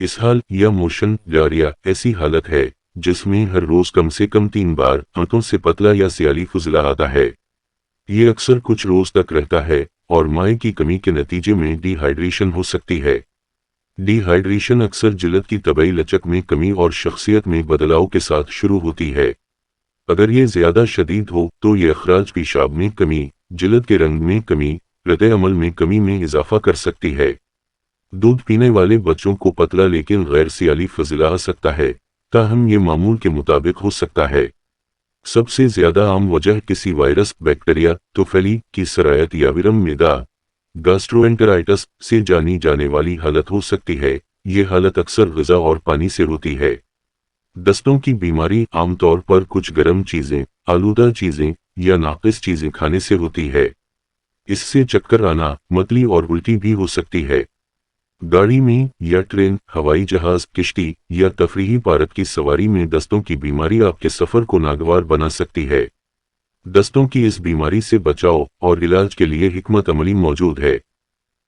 اسہال یا motion diarrhoea ایسی حالت ہے جس میں ہر روز کم سے کم 3 بار آنتوں سے پتلا یا سیالی فضلہ آتا ہے۔ یہ اکثر کچھ روز تک رہتا ہے اور مائع کی کمی کے نتیجے میں ڈی ہائیڈریشن ہو سکتی ہے۔ ڈی ہائیڈریشن اکثر جلد کی طبعی لچک میں کمی اور شخصیت میں بدلاؤ کے ساتھ شروع ہوتی ہے۔ اگر یہ زیادہ شدید ہو تو یہ اخراج پیشاب میں کمی، جلد کے رنگ میں کمی، رد عمل میں کمی میں اضافہ کر سکتی ہے۔ دودھ پینے والے بچوں کو پتلا لیکن غیر سیالی فضلہ آ سکتا ہے، تاہم یہ معمول کے مطابق ہو سکتا ہے۔ سب سے زیادہ عام وجہ کسی وائرس، بیکٹیریا، توفیلی کی سرایت یا ورم معدہ گاسٹروانٹرائٹس سے جانی جانے والی حالت ہو سکتی ہے۔ یہ حالت اکثر غذا اور پانی سے ہوتی ہے۔ دستوں کی بیماری عام طور پر کچھ گرم چیزیں، آلودہ چیزیں یا ناقص چیزیں کھانے سے ہوتی ہے۔ اس سے چکر آنا، متلی اور الٹی بھی ہو سکتی ہے۔ گاڑی میں یا ٹرین، ہوائی جہاز، کشتی یا تفریحی پارک کی سواری میں دستوں کی بیماری آپ کے سفر کو ناگوار بنا سکتی ہے۔ دستوں کی اس بیماری سے بچاؤ اور علاج کے لیے حکمت عملی موجود ہے۔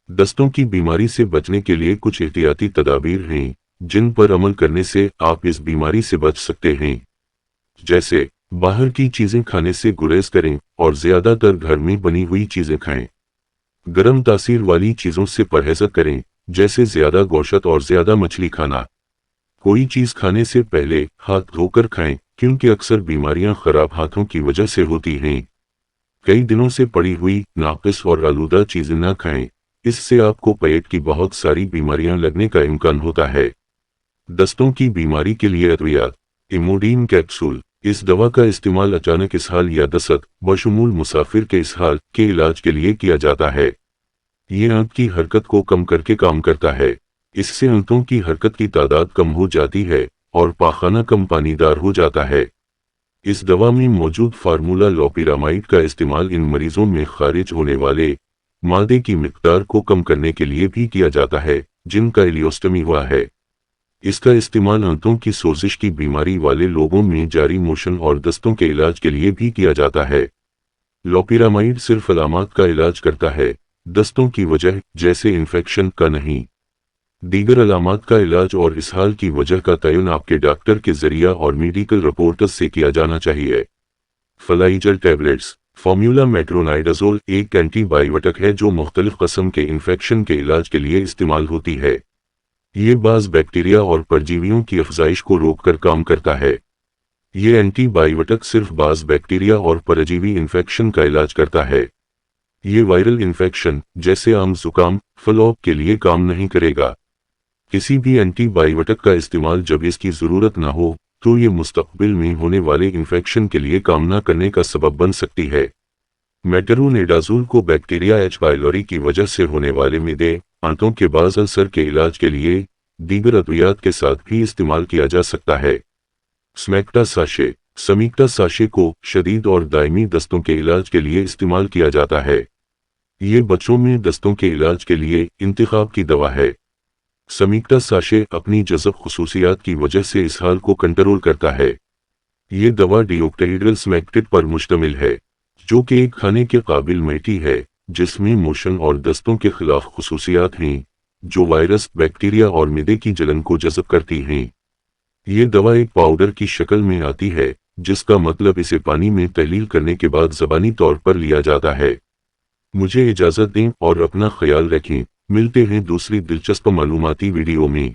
دستوں کی بیماری سے بچنے کے لیے کچھ احتیاطی تدابیر ہیں جن پر عمل کرنے سے آپ اس بیماری سے بچ سکتے ہیں۔ جیسے باہر کی چیزیں کھانے سے گریز کریں اور زیادہ تر گھر میں بنی ہوئی چیزیں کھائیں۔ گرم تاثیر والی چیزوں سے پرہیز کریں، جیسے زیادہ گوشت اور زیادہ مچھلی کھانا۔ کوئی چیز کھانے سے پہلے ہاتھ دھو کر کھائیں کیونکہ اکثر بیماریاں خراب ہاتھوں کی وجہ سے ہوتی ہیں۔ کئی دنوں سے پڑی ہوئی ناقص اور آلودہ چیزیں نہ کھائیں، اس سے آپ کو پیٹ کی بہت ساری بیماریاں لگنے کا امکان ہوتا ہے۔ دستوں کی بیماری کے لیے ادویات۔ ایموڈین کیپسول۔ اس دوا کا استعمال اچانک اسہال یا دست بشمول مسافر کے اسہال کے علاج کے لیے کیا جاتا ہے۔ یہ آنت کی حرکت کو کم کر کے کام کرتا ہے۔ اس سے آنتوں کی حرکت کی تعداد کم ہو جاتی ہے اور پاخانہ کم پانی دار ہو جاتا ہے۔ اس دوا میں موجود فارمولہ لوپیرامائڈ کا استعمال ان مریضوں میں خارج ہونے والے مادے کی مقدار کو کم کرنے کے لیے بھی کیا جاتا ہے جن کا ایلیوسٹمی ہوا ہے۔ اس کا استعمال آنتوں کی سوزش کی بیماری والے لوگوں میں جاری موشن اور دستوں کے علاج کے لیے بھی کیا جاتا ہے۔ لوپیرامائڈ صرف علامات کا علاج کرتا ہے، دستوں کی وجہ جیسے انفیکشن کا نہیں۔ دیگر علامات کا علاج اور اسہال کی وجہ کا تعین آپ کے ڈاکٹر کے ذریعہ اور میڈیکل رپورٹس سے کیا جانا چاہیے۔ فلائیجل ٹیبلٹس۔ فارمولا میٹرونائڈازول ایک اینٹی بائیوٹک ہے جو مختلف قسم کے انفیکشن کے علاج کے لیے استعمال ہوتی ہے۔ یہ بعض بیکٹیریا اور پرجیویوں کی افزائش کو روک کر کام کرتا ہے۔ یہ اینٹی بائیوٹک صرف بعض بیکٹیریا اور پرجیوی انفیکشن کا علاج کرتا ہے۔ یہ وائرل انفیکشن جیسے عام زکام، فلو کے لیے کام نہیں کرے گا۔ کسی بھی اینٹی بائیوٹک کا استعمال جب اس کی ضرورت نہ ہو تو یہ مستقبل میں ہونے والے انفیکشن کے لیے کام نہ کرنے کا سبب بن سکتی ہے۔ میٹرونیڈازول کو بیکٹیریا ایچ پائلوری کی وجہ سے ہونے والے معدے، آنتوں کے بعض السر کے علاج کے لیے دیگر ادویات کے ساتھ بھی استعمال کیا جا سکتا ہے۔ سمیکٹا ساشے۔ سمیکٹا ساشے کو شدید اور دائمی دستوں کے علاج کے لیے استعمال کیا جاتا ہے۔ یہ بچوں میں دستوں کے علاج کے لیے انتخاب کی دوا ہے۔ سمیکٹا ساشے اپنی جذب خصوصیات کی وجہ سے اسہال کو کنٹرول کرتا ہے۔ یہ دوا ڈیوکٹاہیڈرل سمیکٹڈ پر مشتمل ہے، جو کہ ایک کھانے کے قابل میٹھی ہے جس میں موشن اور دستوں کے خلاف خصوصیات ہیں جو وائرس، بیکٹیریا اور معدے کی جلن کو جذب کرتی ہیں۔ یہ دوا ایک پاؤڈر کی شکل میں آتی ہے جس کا مطلب اسے پانی میں تحلیل کرنے کے بعد زبانی طور پر لیا جاتا ہے۔ مجھے اجازت دیں اور اپنا خیال رکھیں۔ ملتے ہیں دوسری دلچسپ معلوماتی ویڈیو میں۔